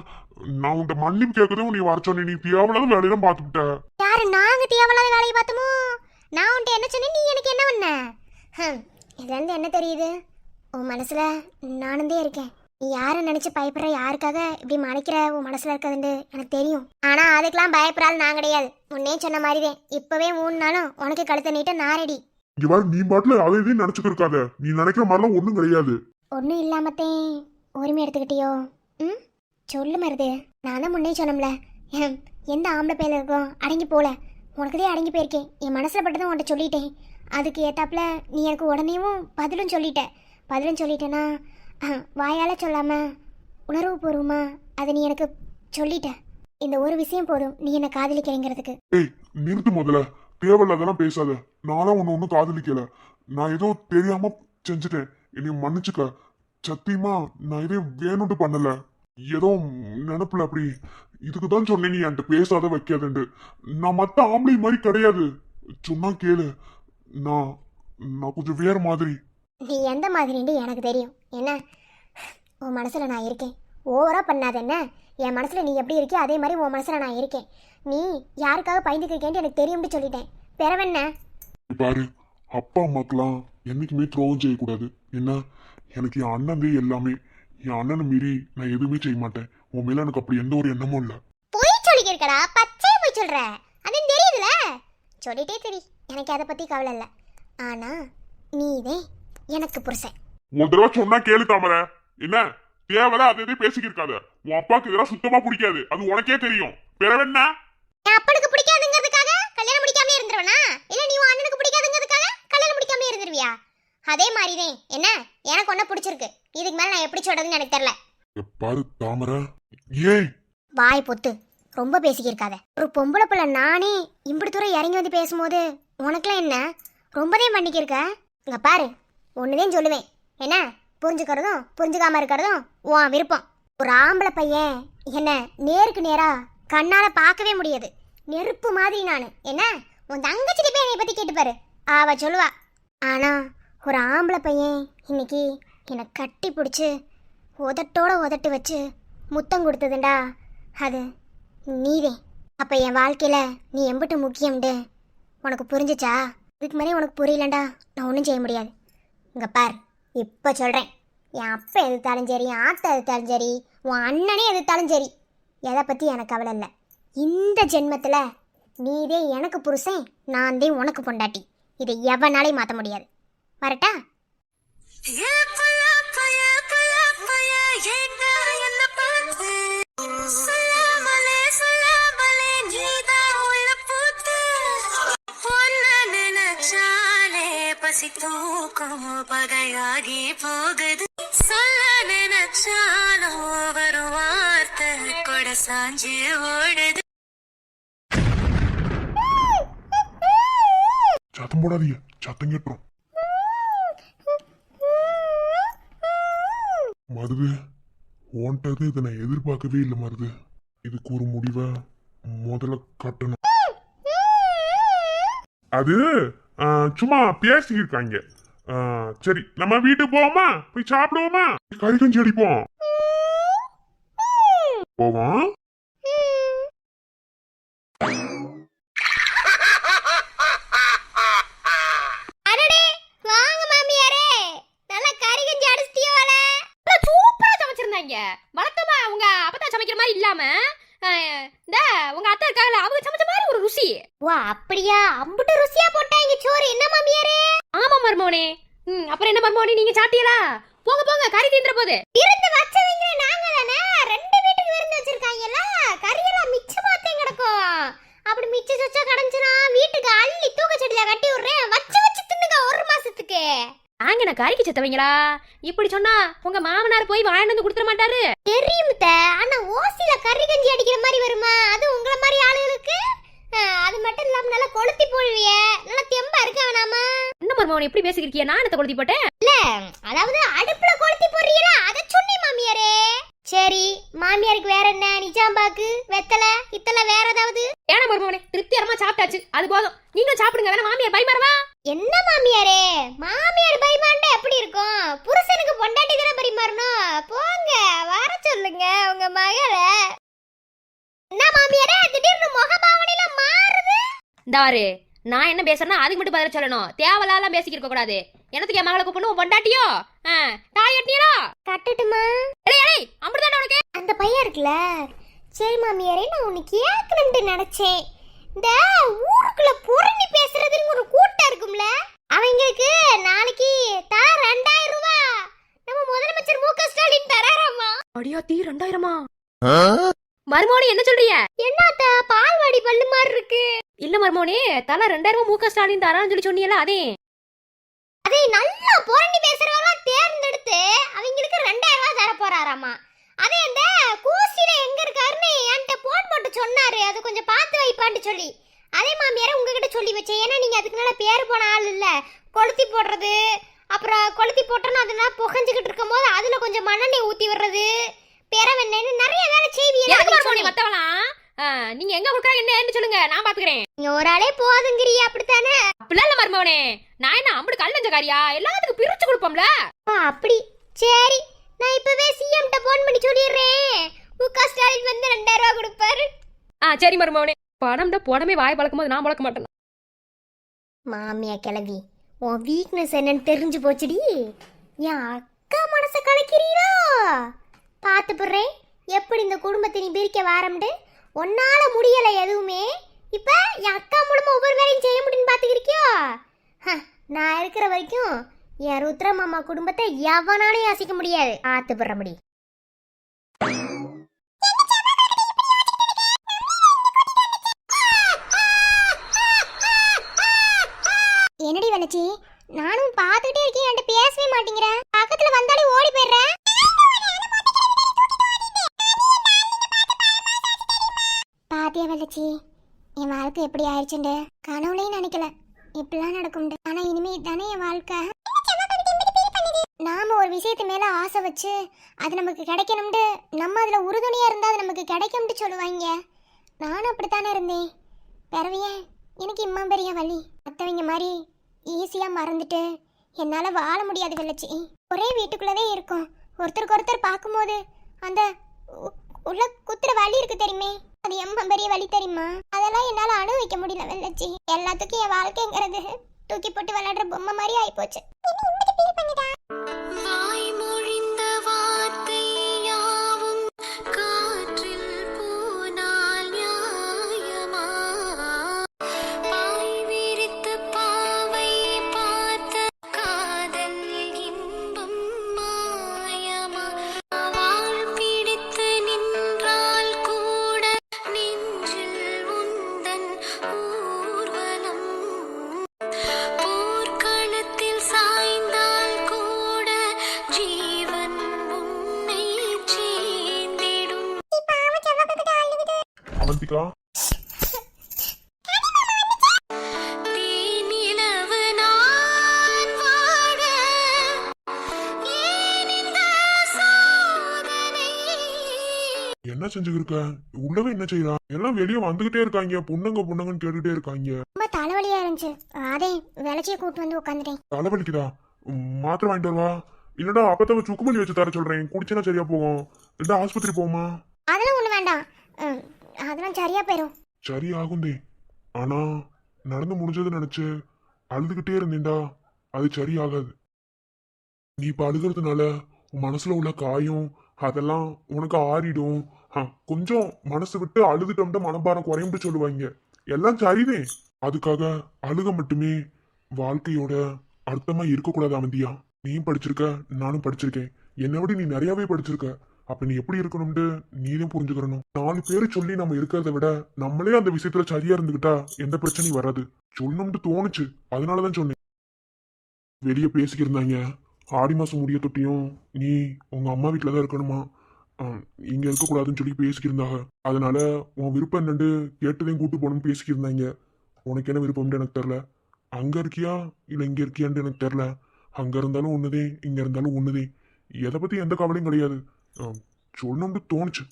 நான் உன்ட்ட மன்னிப்பு கேட்கறதும் நீ வர சொன்ன. நீ தேவையில்லாத வேலையெல்லாம் பார்த்துக்கிட்ட. யாரு நாங்க தேவையில்லாத வேலையை பார்த்தோமோ? நான் உன்ட்ட என்ன சொன்னேன்? நீ எனக்கு என்ன பண்ண? இதுல இருந்து என்ன தெரியுது? உன் மனசுல நானுந்தே இருக்கேன். நீ யாரை நினைச்சு பயப்படுற, யாருக்காக இப்படி மறைக்கிற உன் மனசுல இருக்கிறது எனக்கு தெரியும். ஆனா அதுக்கெல்லாம் பயப்படாது நான் கிடையாது. முன்னே சொன்ன மாதிரிதான் இப்பவே 3 நாளும் உனக்கு கழுத்த நீட்ட நான் ரெடி. இங்க பாரு, நீ பாட்டுல அதை இதையும் நினைச்சுக்க இருக்காத. நீ நினைக்கிற மாதிரிலாம் ஒண்ணும் கிடையாது. ஒன்னும் இல்லாமத்தே உரிமை எடுத்துக்கிட்டியோ? சொல்லு மருது. நான் தான் முன்னே சொன்னோம்ல, எந்த ஆம்பளை பேர்ல இருக்கோம் அடங்கி போல. உனக்குதே அடங்கி போயிருக்கேன். என் மனசுல பட்டதும் உன்ட்ட சொல்லிட்டேன். அதுக்கு ஏத்தாப்புல நீ எனக்கு உடனேவும் பதிலும் சொல்லிட்டேன்னா வாயால சொல்லாம உணர்வு பூர்வமா அதை நீ எனக்கு சொல்லிட்ட. இந்த ஒரு விஷயம் போதும் நீ என்ன காதலிக்கிறேங்கிறதுக்கு. ஏய் நிறுத்து முதல்ல. தேவையில்லாதெல்லாம் பேசாத. நானும் ஒன்னும் காதலிக்கல. நான் ஏதோ தெரியாம செஞ்சுட்டேன். என்னை மன்னிச்சுக்க. சத்தியமா நான் இதே வேணும்னு பண்ணல. ஏதோ நினைப்புல அப்படி. இதுக்குதான் சொன்னேன் நீ என்கிட்ட பேசாத வைக்காதண்டு. நான் மத்த ஆம்பளை மாதிரி கிடையாது. சொன்னா கேளு. நான் கொஞ்சம் வேற மாதிரி. நீ எந்த மாதிரின்னு எனக்கு தெரியும். என்ன உன் மனசுல நான் இருக்கேன். ஓவரா பண்ணாத. என்ன என் மனசுல நீ எப்படி இருக்கியோ அதே மாதிரி உன் மனசுல நான் இருக்கேன். நீ யாருக்காக பயந்துக்கிருக்கேன்னு எனக்கு தெரியும்னு சொல்லிட்டேன். பிறவென்ன பாரு, அப்பா அம்மாக்கெல்லாம் என்னைக்குமே துரோகம் செய்யக்கூடாது. என்ன எனக்கு என் அண்ணன் எல்லாமே. என் அண்ணனை மீறி நான் எதுவுமே செய்ய மாட்டேன். உன் மேல எனக்கு அப்படி எந்த ஒரு எண்ணமும் இல்ல. போய் சொல்லிக்கிறக்கடா. பச்சையா போய் சொல்ற. அது தெரியுதுல. சொல்லிட்டே தெரி. எனக்கு அதை பத்தி கவலை இல்லை. ஆனா நீதே எனக்கு புருஷன். ஒரு தடவை சொன்னா கேளு தாமரை. என்ன தேவையில்ல அதை எதையும் பேசிக்கிருக்காத. உன் அப்பாவுக்கு இதெல்லாம் சுத்தமா பிடிக்காது. அது உனக்கே தெரியும். பிறவென்ன? என் அப்பனுக்கு பிடிக்காதுங்கிறதுக்காக கல்யாணம் முடிக்காமலே இருந்துருவனா? இல்ல நீ உன் அண்ணனுக்கு பிடிக்காதுங்கிறதுக்காக கல்யாணம் முடிக்காமலே இருந்துருவியா? அதே மாதிரிதான் என்ன எனக்கு ஒன்ன பிடிச்சிருக்கு. இதுக்கு மேல நான் எப்படி சொல்றதுன்னு எனக்கு தெரியல. பாரு தாமரை, ஏய் வாய் பொத்து. ரொம்ப பேசிக்கிருக்காத. ஒரு பொம்பளை பிள்ளை நானே இப்படி தூரம் இறங்கி வந்து பேசும்போது உனக்குலாம் என்ன ரொம்பதான் பண்ணிக்கிருக்க. இங்க பாரு, ஒண்ணுதான் சொல்லுவேன். என்ன புரிஞ்சுக்கிறதும் புரிஞ்சுக்காம இருக்கிறதும் உன் விருப்பம். ஒரு ஆம்பளை பையன் என்ன நேருக்கு நேரா கண்ணால பார்க்கவே முடியாது. நெருப்பு மாதிரி நானு. என்ன உன் தங்கச்சிட்டு போய் என்னை பத்தி கேட்டுப்பாரு, அவ சொல்லுவா. ஆனா ஒரு ஆம்பளை பையன் இன்னைக்கு என்னை கட்டி பிடிச்சி உதட்டோட உதட்டு வச்சு முத்தம் கொடுத்ததுண்டா, அது நீதே. அப்ப என் வாழ்க்கையில நீ எம்பிட்டு முக்கியம்ண்டு உனக்கு புரிஞ்சிச்சா? இதுக்கு மேலே உனக்கு புரியலண்டா நான் ஒன்றும் செய்ய முடியாது. இங்க பார், இப்போ சொல்கிறேன், என் அப்பா எதிர்த்தாலும் சரி, என் ஆத்தா எதிர்த்தாலும் சரி, உன் அண்ணனே எதிர்த்தாலும் சரி, எதை பற்றி எனக்கு கவலை இல்லை. இந்த ஜென்மத்தில் நீதே எனக்கு புருஷன், நான் தான் உனக்கு பொண்டாட்டி. இதை எவனாலையும் மாற்ற முடியாது. வரட்டா? பசி தூக்கம் பகையாகி போகுது. சொல்ல நினைச்சாலும் ஒரு வார்த்தை கூட சாஞ்சு ஓடுது. சத்தம் போடாதீங்க, சத்தம் கேட்டுரும். மருது, ஓன்ட்டது இதை நான் எதிர்பார்க்கவே இல்லை மருது. இதுக்கு ஒரு முடிவை முதல்ல கட்டணும். அது சும்மா பேசிக்கிருக்காங்க. சரி, நம்ம வீட்டுக்கு போவோமா? போய் சாப்பிடுவோமா? கறி கஞ்சி அடிப்போம். போவோம். வழக்கமா உங்க அப்பதான் சமைக்கிற மாதிரி இல்லாம இந்த உங்க அத்தை இருக்காங்கல்ல, அவங்க சமைச்ச மாதிரி ஒரு ருசி. வா, அப்படியா? அம்புட்டு ருசியா போட்டாங்க சோறு. என்ன மாமியாரே? ஆமா மருமோனே. அப்புறம் என்ன மருமோனே, நீங்க சாப்பிட்டீங்களா? போங்க போங்க, கறி தீந்துற போது. விருந்து வச்சவங்க நாங்க தானே. 2 வீட்டுக்கு விருந்து வச்சிருக்காங்கல்ல, கறியெல்லாம் மிச்சமாத்தே கிடக்கும். அப்படி மிச்சம் சொச்சா கடைஞ்சினா வீட்டுக்கு அள்ளி தூக்க செடியில கட்டி விடுறேன். வச்சு வச்சு தின்னுங்க 1 மாசத்துக்கு. நாங்க நான் கறிக்கு செத்தவங்களா? இப்படி சொன்னா உங்க மாமனார் போய் வாங்கிட்டு வந்து கொடுத்துட மாட்டாரு? தெரியும் த, ஆனா ஓசில கறி கஞ்சி அடிக்கிற மாதிரி வருமா? அது உங்கள மாதிரி ஆளுகளுக்கு. அது மட்டும் இல்லாம நல்லா கொளுத்தி போடுவிய, நல்லா தெம்பா இருக்க வேணாமா? என்ன மருமோனே இப்படி பேசிக்கிறியா? நான் என்ன கொளுத்தி போட்டேன்? இல்ல, அதாவது அடுப்புல கொளுத்தி போடுறீங்களா, அத சொன்னேன் மாமியாரே. சரி, மாமியாருக்கு வேற என்ன? நிஜாம்பாக்கு வெத்தலை இத்தலை வேற ஏதாவது? ஏன்னா மருமோனே திருப்திகரமா சாப்பிட்டாச்சு, அது போதும். நீங்களும் சாப்பிடுங்க, வேணா மாமியார் பரிமாறவா? என்ன மாமியாரே, மாமியார் பரிமாண்டா எப்படி இருக்கும்? புருஷனுக்கு பொண்டாட்டி தானே பரிமாறணும். போங்க, வர சொல்லுங்க உங்க மகள. என்ன மாமியாரே திடீர்னு முகபாவனையில மாறுது? இந்தாரு, நான் என்ன பேசுறேன்னா அதுக்கு மட்டும் பதில் சொல்லணும். தேவலாலாம் பேசிக்கிருக்க கூடாது. என்னத்துக்கு என் மகளை கூப்பிடணும்? பொண்டாட்டியோ தாய் எட்டியரோ? கட்டட்டுமா? அப்படிதான் உனக்கு அந்த பையன் இருக்குல்ல. சரி மாமியாரே, நான் உன்னை கேட்கணும்னு நினைச்சேன். இந்த ஊருக்குள்ள புரணி பேசுறதுன்னு ஒரு கூட்டம் இருக்கும்ல, அவங்களுக்கு நாளைக்கு தர 2000 ரூபாய் நம்ம முதலமைச்சர் மு.க. ஸ்டாலின் தராராமா. அடியாத்தி 2000மா? மருமோனே என்ன சொல்றீங்க? என்னத்த பால்வாடி பல்லு மாதிரி இருக்கு? இல்ல மருமோனே, தலா 2000 மு.க. ஸ்டாலின் தரான்னு சொல்லி சொன்னீங்களா? அதே நல்லா புரணி பேசுறவெல்லாம் தேர்ந்தெடுத்து அவங்களுக்கு 2000 ரூபாய் தர போறாராமா. அதே அந்த கூசில எங்க இருக்காருன்னு என்கிட்ட போன் போட்டு சொன்னாரு. அது கொஞ்சம் பார்த்து வைப்பான்னு சொல்லி. அதே மாமியார உங்ககிட்ட சொல்லி வச்சேன். ஏன்னா நீங்க அதுக்கு மேல பேர் போன ஆள் இல்ல. கொளுத்தி போடுறது, அப்புறம் கொளுத்தி போட்டோன்னா அதனால புகஞ்சுக்கிட்டு இருக்கும் போது அதுல கொஞ்சம் மண்ணெண்ணெய் ஊத்தி விடுறது, பெறவெண்ணெய்னு நிறைய வேலை செய்வீங்க. மத்தவலாம் நீங்க எங்க கொடுக்குறா என்ன சொல்லுங்க, நான் பாத்துக்கிறேன். நீங்க ஒரு ஆளே போதுங்கிறியா? அப்படித்தானே? அப்படிலாம் இல்ல மருமவனே, நான் என்ன அம்புடு கல்லஞ்சக்காரியா? எல்லாத்துக்கும் பிரிச்சு கொடுப்போம்ல. அப்படி சரி, நான் இப்பவே சிஎம்ட்ட போன் பண்ணி சொல்லிடுறேன். மு.க. ஸ்டாலின் வந்து 2000 ரூபாய் கொடுப்பாரு. சரி மருமவனே. படம்டா போடமே வாய் பழக்கும் போது நான் பழக்க மாட்டேன். மாமியா கிளவி, உன் வீக்னஸ் என்னன்னு தெரிஞ்சு போச்சுடி. என் அக்கா மனசை கலக்கிறீரோ? பார்த்து போடுறேன் எப்படி இந்த குடும்பத்தை நீ பிரிக்க வாரம்ண்டு. உன்னால முடியலை எதுவுமே. இப்ப என் அக்கா மூலமா ஒவ்வொரு வேலையும் செய்ய முடியும்னு பாத்துக்கிறியோ? நான் இருக்கிற வரைக்கும் என் ருத்ர மாமா குடும்பத்தை எவனாலையும் அசைக்க முடியாது. ஆத்து போடுற முடி. என்னடி வளச்சி, நானும் பார்த்துக்கிட்டே இருக்கேன், என்கிட்ட பேசவே மாட்டேங்கிற. பக்கத்துல வந்தாலே ஓடி போயிடுறேன். பாத்தியா வளச்சி, என் வாழ்க்கை எப்படி ஆயிடுச்சுண்டு கனவுலையும் நினைக்கல இப்படிலாம் நடக்கும்ண்டு. ஆனா இனிமே தானே என் வாழ்க்கை. நாம ஒரு விஷயத்து மேல ஆசை வச்சு அது நமக்கு கிடைக்கணும்னு நம்ம அதுல உறுதுணையா இருந்தா அது நமக்கு கிடைக்கும்னு சொல்லுவாங்க. நானும் அப்படித்தானே இருந்தேன். பிறவையே எனக்கு இம்மா பெரிய வலி. மற்றவங்க மாதிரி ஈஸியா மறந்துட்டு என்னால வாழ முடியாது வெள்ளச்சி. ஒரே வீட்டுக்குள்ளதே இருக்கும். ஒருத்தருக்கு ஒருத்தர் பார்க்கும்போது அந்த உள்ள குத்துற வலி இருக்கு தெரியுமே, அது எம்மா பெரிய வலி தெரியுமா? அதெல்லாம் என்னால அனுபவிக்க முடியல வெள்ளச்சி. எல்லாத்துக்கும் என் வாழ்க்கைங்கிறது தூக்கி போட்டு விளையாடுற பொம்மை மாதிரி ஆயிப்போச்சு. என்ன செஞ்சுக்கிருக்க? உள்ளவே என்ன செய்யறா? எல்லாம் வெளியே வந்துகிட்டே இருக்காங்க, பொண்ணுங்கன்னு கேட்டுட்டே இருக்காங்க. ரொம்ப தலைவலியா இருந்துச்சு, அதே விளைச்சியை கூட்டு வந்து உட்காந்துட்டேன். தலைவலிக்குதா? மாத்திரை வாங்கிட்டு வருவா. இல்லடா அப்பத்த சுக்குமல்லி வச்சு தர சொல்றேன், குடிச்சனா சரியா போகும். இல்ல ஆஸ்பத்திரி போமா? அதெல்லாம் ஒண்ணு வேண்டாம், அதெல்லாம் சரியா போயிடும். சரி ஆகுந்தே. ஆனா நடந்து முடிஞ்சது நினைச்சு அழுதுகிட்டே இருந்தேன்டா, அது சரியாகாது. நீ இப்ப அழுகிறதுனால உன் மனசுல உள்ள காயம் அதெல்லாம் உனக்கு ஆறிடும். கொஞ்சம் மனசு விட்டு அழுதுட்டோம்னா மனபாரம் குறையும்னு சொல்லுவாங்க. எல்லாம் சரிதே. அதுக்காக அழுக மட்டுமே வாழ்க்கையோட அர்த்தமா இருக்கக்கூடாது அமைதியா. நீயும் படிச்சிருக்க, நானும் படிச்சிருக்கேன். என்னை விட நீ நிறையவே படிச்சிருக்க. அப்ப நீ எப்படி இருக்கணும்னு நீயும் புரிஞ்சுக்கணும். 4 பேரு சொல்லி நம்ம இருக்கிறத விட நம்மளே அந்த விஷயத்துல சரியா இருந்துகிட்டா எந்த பிரச்சனையும் வராது. சொல்லணும்னு தோணுச்சு, அதனாலதான் சொன்னேன். வெளியே பேசிக்கிருந்தாங்க, ஆடி மாசம் முடிய தொட்டியும் நீ உங்க அம்மா வீட்டுல தான் இருக்கணுமா, இங்க இருக்கக்கூடாதுன்னு சொல்லி பேசிக்கிருந்தாங்க. அதனால உன் விருப்பம் என்னண்டு கேட்டதையும் கூட்டு போகணும்னு பேசிக்கிருந்தாங்க. உனக்கு என்ன விருப்பம்னு எனக்கு தெரில. அங்க இருக்கியா இல்ல இங்க இருக்கியான்னு எனக்கு தெரில. அங்க இருந்தாலும் ஒண்ணுதே, இங்க இருந்தாலும் ஒண்ணுதே. எதை பத்தி எந்த கவலையும் கிடையாது. சொல்லணும்னு தோணுச்சு.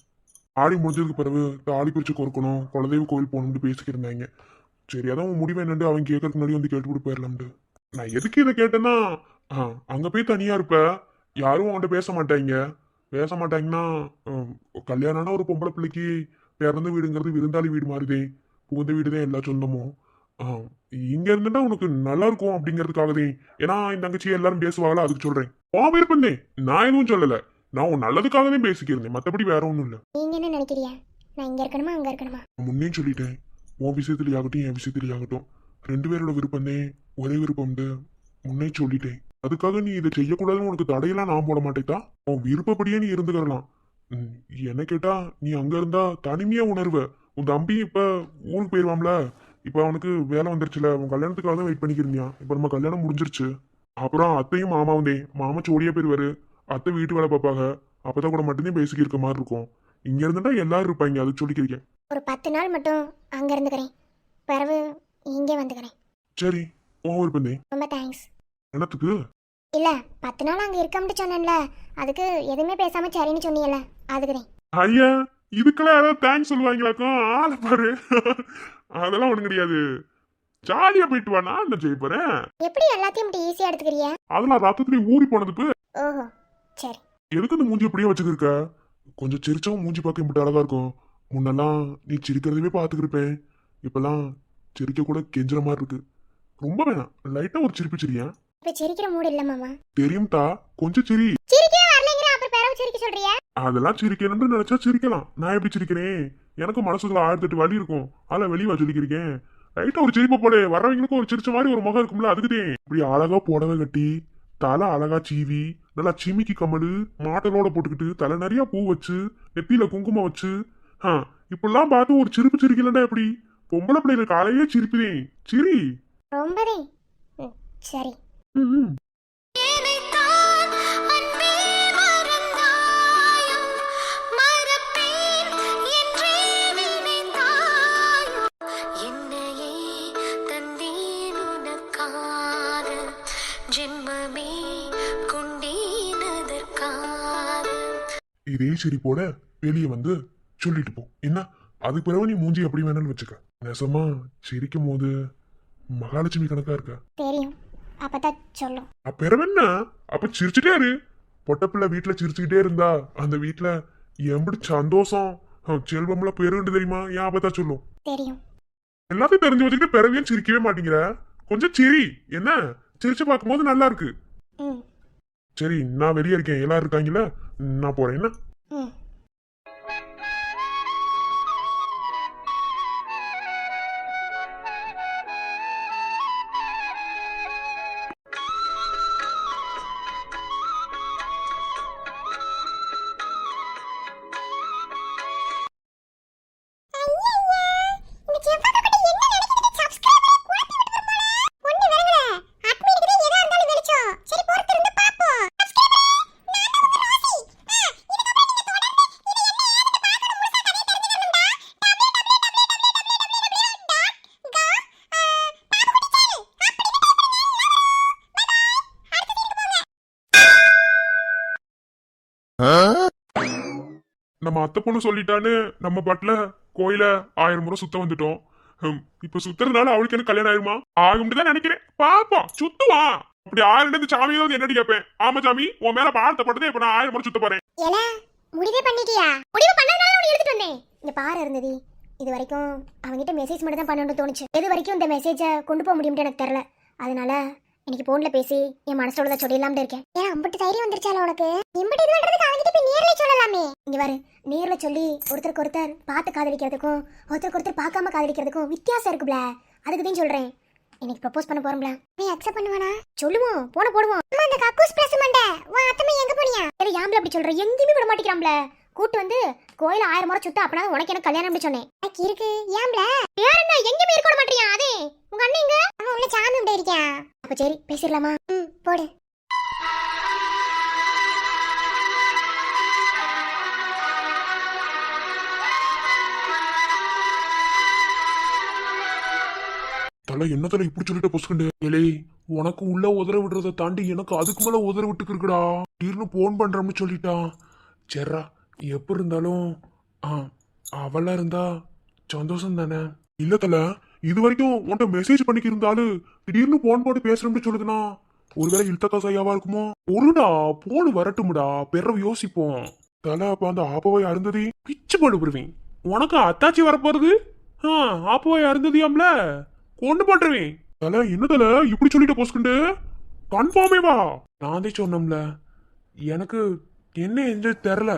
ஆடி முடிஞ்சதுக்கு பிறகு தாலி பிரிச்சு கொடுக்கணும், குலதெய்வ கோவில் போகணும்னு பேசிக்கிருந்தாங்க. சரி அதான் உன் முடிவு என்னண்டு அவன் கேட்கறதுக்கு முன்னாடி வந்து கேட்டு கொடுத்து போயிடலாம்ட்டு. நான் எதுக்கு இதை கேட்டேன்னா, அங்க போய் தனியா இருப்ப, யாரும் அவன்கிட்ட பேச மாட்டாங்கன்னா கல்யாணம்னா ஒரு பொம்பளை பிள்ளைக்கு பிறந்த வீடுங்கிறது விருந்தாளி வீடு மாதிரிதே, புகுந்த வீடுதான் எல்லா சொந்தமும். இங்க இருந்துட்டா உனக்கு நல்லா இருக்கும் அப்படிங்கிறதுக்காகதே. ஏன்னா இந்த தங்கச்சி எல்லாரும் பேசுவாங்களா, அதுக்கு சொல்றேன். உன் விருப்பந்தே, நான் எதுவும் சொல்லல. நான் உன் நல்லதுக்காகவே பேசிக்கிறேன், மத்தபடி வேற ஒண்ணும் இல்ல. நீங்க என்ன நினைக்கிறீங்க? நான் இங்க இருக்கணுமா அங்க இருக்கணுமா? முன்னே சொல்லிட்டேன், உன் விஷயத்துலயாகட்டும் என் விஷயத்துலயாகட்டும் 2 பேரோட விருப்பந்தே ஒரே விருப்பம்னு முன்னே சொல்லிட்டேன். அதுக்காக நீ இதை செய்யக்கூடாதுன்னு உனக்கு தடையெல்லாம் நான் போட மாட்டேதா. உன் விருப்பப்படியே நீ இருந்துக்கலாம். என்ன கேட்டா நீ அங்க இருந்தா தனிமையா உணர்வ. உன் தம்பி இப்ப ஊருக்கு போயிருவாம்ல, இப்ப அவனுக்கு வேலை வந்துருச்சுல, உன் கல்யாணத்துக்காக தான் வெயிட் பண்ணிக்கிறீங்க. இப்ப நம்ம கல்யாணம் முடிஞ்சிருச்சு. அப்புறம் அத்தையும் மாமாவுந்தே, மாமா சோடியா போயிருவாரு, அத்தை வீட்டு வேலை பார்ப்பாங்க. அப்பதான் கூட மட்டும்தான் பேசிக்க இருக்க மாதிரி இருக்கும். இங்க இருந்துட்டா எல்லாரும் இருப்பாங்க, அதுக்கு சொல்லிக்கிறேன். ஒரு 10 நாள் மட்டும் அங்க இருந்துக்கிறேன், பிறகு இங்கே வந்துக்கிறேன். சரி உன் விருப்பந்தே. ரொம்ப தேங்க்ஸ். என்னத்துக்கு? இல்ல 10 நாள் அங்க இருக்கம்னு சொன்னேன்ல, அதுக்கு எதுவுமே பேசாம சரின்னு சொன்னீங்கல்ல, அதுக்குறேன். ஐயா இதுக்கெல்லாம் யாராவது தேங்க்ஸ் சொல்லுவாங்களாக்கும்? ஆளை பாரு. அதெல்லாம் ஒண்ணும் கிடையாது, ஜாலியா போயிட்டு வா. நான் என்ன செய்ய போறேன்? எப்படி எல்லாத்தையும் இப்படி ஈஸியா எடுத்துக்கிறிய? அதெல்லாம் ரத்தத்துலயே ஊறி போனதுக்கு. ஓஹோ சரி. எதுக்கு இந்த மூஞ்சி அப்படியே வச்சுக்கிருக்க? கொஞ்சம் சிரிச்சவும் மூஞ்சி பார்க்க இப்படி அழகா இருக்கும். முன்னெல்லாம் நீ சிரிக்கிறதவே பார்த்துக்கிருப்பேன், இப்பெல்லாம் சிரிக்க கூட கெஞ்சுற மாதிரி இருக்கு. ரொம்ப வேணாம், லைட்டா ஒரு சிரிப்பு சிரியா. இப்ப சிரிக்கிற மூடு இல்ல மாமா. தெரியும்டா, கொஞ்சம் சிரி. சிரிக்கவே வரலங்கற அப்புறம் பிறகு சிரிக்க சொல்றிய? அதெல்லாம் சிரிக்கணும்னு நினைச்சா சிரிக்கலாம். நான் எப்படி சிரிக்கிறேன்? எனக்கு மனசுக்குள்ள 1008 வலி இருக்கும், அதெல்லாம் வெளியே சொல்லிக்கிறேன். லைட்டா ஒரு சிரிப்பை போடு, வர்றவங்களுக்கும் ஒரு சிரிச்ச மாதிரி ஒரு முகம் இருக்கும்ல, அதுக்குதே. இப்படி அழகா புடவை கட்டி, தலை அழகா சீவி, நல்லா சிமிக்கி கம்மலு மாட்டலோட போட்டுக்கிட்டு, தலை நிறைய பூ வச்சு, நெத்தியில குங்குமம் வச்சு, இப்பெல்லாம் பார்த்து ஒரு சிரிப்பு சிரிக்கலண்டா எப்படி? பொம்பளை பிள்ளைகள் காலையே சிரிப்புதே, சிரி. ரொம்பவே சரி. நினைத்தான் அன்பே மறந்தாயோ, மறப்பேன் என்றே நினைத்தாயோ, என்னையே தந்தேன் உனக்காக, ஜென்மமே கொண்டேன் அதற்காக. இதே சிரிப்போட வெளியே வந்து சொல்லிட்டு போ என்ன. அதுக்கு பிறகு நீ மூஞ்சி எப்படி வேணாலும் வச்சுக்க. நெசமா சிரிக்கும் போது மகாலட்சுமி கணக்கா இருக்க. தெரியும், அப்பதான் சொல்லும். பிறகு என்ன, அப்ப சிரிச்சுட்டே இரு. பொட்டப்பிள்ளை வீட்டுல சிரிச்சுக்கிட்டே இருந்தா அந்த வீட்டுல எப்படி சந்தோஷம் செல்வம்ல பெருண்டு தெரியுமா? ஏன் அப்பதான் சொல்லும். தெரியும். எல்லாத்தையும் தெரிஞ்சு வச்சுக்கிட்டு பிறவையும் சிரிக்கவே மாட்டேங்கிற. கொஞ்சம் சிரி என்ன, சிரிச்சு பார்க்கும்போது நல்லா இருக்கு. சரி நான் வெளியே இருக்கேன், எல்லாரும் இருக்காங்கல்ல, நான் போறேன் என்ன. நம்ம அத்தை பொண்ணு சொல்லிட்டான்னு நம்ம பாட்டுல கோயில 1000 முறை சுத்த வந்துட்டோம். இப்ப சுத்துறதுனால அவளுக்கு என்ன கல்யாணம் ஆயிருமா? ஆகும்னு தான் நினைக்கிறேன். பாப்போம், சுத்துவா. அப்படி 1000 சாமி ஏதாவது என்னடி கேட்பேன். ஆமா சாமி, உன் மேல பார்த்தப்பட்டதே இப்ப நான் 1000 முறை சுத்த போறேன். ஏல முடிவே பண்ணிட்டியா? முடிவு பண்ணதுனால உன்னை எடுத்துட்டு வந்தேன். இங்க பாரு இருந்தது, இது வரைக்கும் அவங்கிட்ட மெசேஜ் மட்டும் தான் பண்ணணும்னு தோணுச்சு. எது வரைக்கும் இந்த மெசேஜை கொண்டு போக முடியும்னு எனக்கு தெரியல. அதனால இன்னைக்கு போன்ல பேசி என் மனசோட சொல்லிடலாம்னு இருக்கேன். ஏன் அம்பட்டு தைரியம் வந்துருச்சால உனக்கு? எம்பட்டு இது பண்றதுக்கு அவங்கிட்ட போய் நேர்ல சொல்லலாமே. இங்க பாரு, நேர்ல சொல்லி ஒருத்தருக்கு ஒருத்தர் பார்த்து காதலிக்கிறதுக்கும் ஒருத்தருக்கு ஒருத்தர் பார்க்காம காதலிக்கிறதுக்கும் வித்தியாசம் இருக்குல்ல. அதுக்கு தான் சொல்றேன். இன்னைக்கு ப்ரப்போஸ் பண்ண போறோம்ல, நீ அக்செப்ட் பண்ணுவானா? சொல்லுவோம், போன போடுவோம். அம்மா அந்த கக்கூஸ் பிரஸ் மண்டை வா அத்தமே எங்க போனியா? ஏய் யாம்பல அப்படி சொல்ற? எங்கேயுமே விட மாட்டேங்கறாம்ல. கூட்டு வந்து கோயில 1000 முறை சுத்த, அப்பனா உனக்கு என்ன கல்யாணம் அப்படி சொன்னேன். எனக்கு இருக்கு ஏம்பல. வேற என்ன எங்கேயுமே இருக்க மாட்டியா? அதே உங்க அண்ணன் எங்க? அவன் உள்ள சாமி உண்டே இருக்கியா? அப்ப சரி பேசிடலாமா? போடு. தலை என்ன தலை இப்படி சொல்லிட்டு பொசுக்கண்டு? ஏலே, உனக்கு உள்ள உதற விடுறதை தாண்டி எனக்கு அதுக்கு மேல உதற விட்டுக்கு இருக்குடா. திடீர்னு போன் பண்றோம்னு சொல்லிட்டான். சரிடா, எப்ப இருந்தாலும் அவளா இருந்தா சந்தோஷம் தானே? இல்ல தல, இது வரைக்கும் உன்கிட்ட மெசேஜ் பண்ணிக்கி இருந்தாலும் திடீர்னு போன் போட்டு பேசுறோம்னு சொல்லுதுன்னா ஒருவேளை இழுத்தக்கா சையாவா இருக்குமோ? ஒருடா போன் வரட்டும்டா, பிறவு யோசிப்போம். தல அப்ப அந்த ஆப்பவை அருந்ததி பிச்சு போடுவேன். உனக்கு அத்தாச்சி வரப்போறது ஆப்பவை அருந்ததியாம்ல கொண்டு போட்டுருவேன். தல என்ன தல இப்படி சொல்லிட்டு போஸ்குண்டு? கன்ஃபார்மே வா. நான் தான் சொன்னோம்ல, எனக்கு என்ன எந்த தெரியல,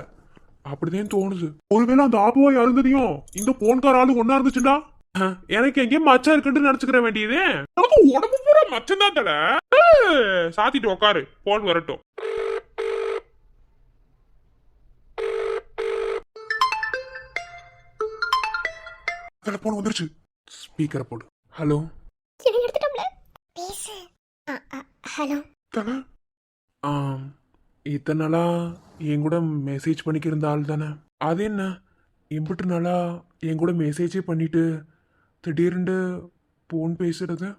அப்படிதான் தோணுது. ஒருவேளை அந்த ஆப்பவாய் அருந்ததையும் இந்த போன்கார ஆளு ஒன்னா இருந்துச்சுடா, எனக்கு எங்கேயும் மச்சம் இருக்குன்னு நினைச்சுக்கிற வேண்டியது. எனக்கு உடம்பு பூரா மச்சம் தான் தல. சாத்திட்டு உக்காரு, போன் வரட்டும். போன் வந்துருச்சு. ஸ்பீக்கரை போடு. ஹலோ, எடுத்துட்டோம்ல, பேசு. ஹலோ தல. இத்தனை நாளா என் கூட மெசேஜ் பண்ணிக்கிருந்த ஆள் தானே? அது என்ன எம்பிட்டு நாளா என் கூட மெசேஜே பண்ணிட்டு திடீர்னு போன் பேசுறது?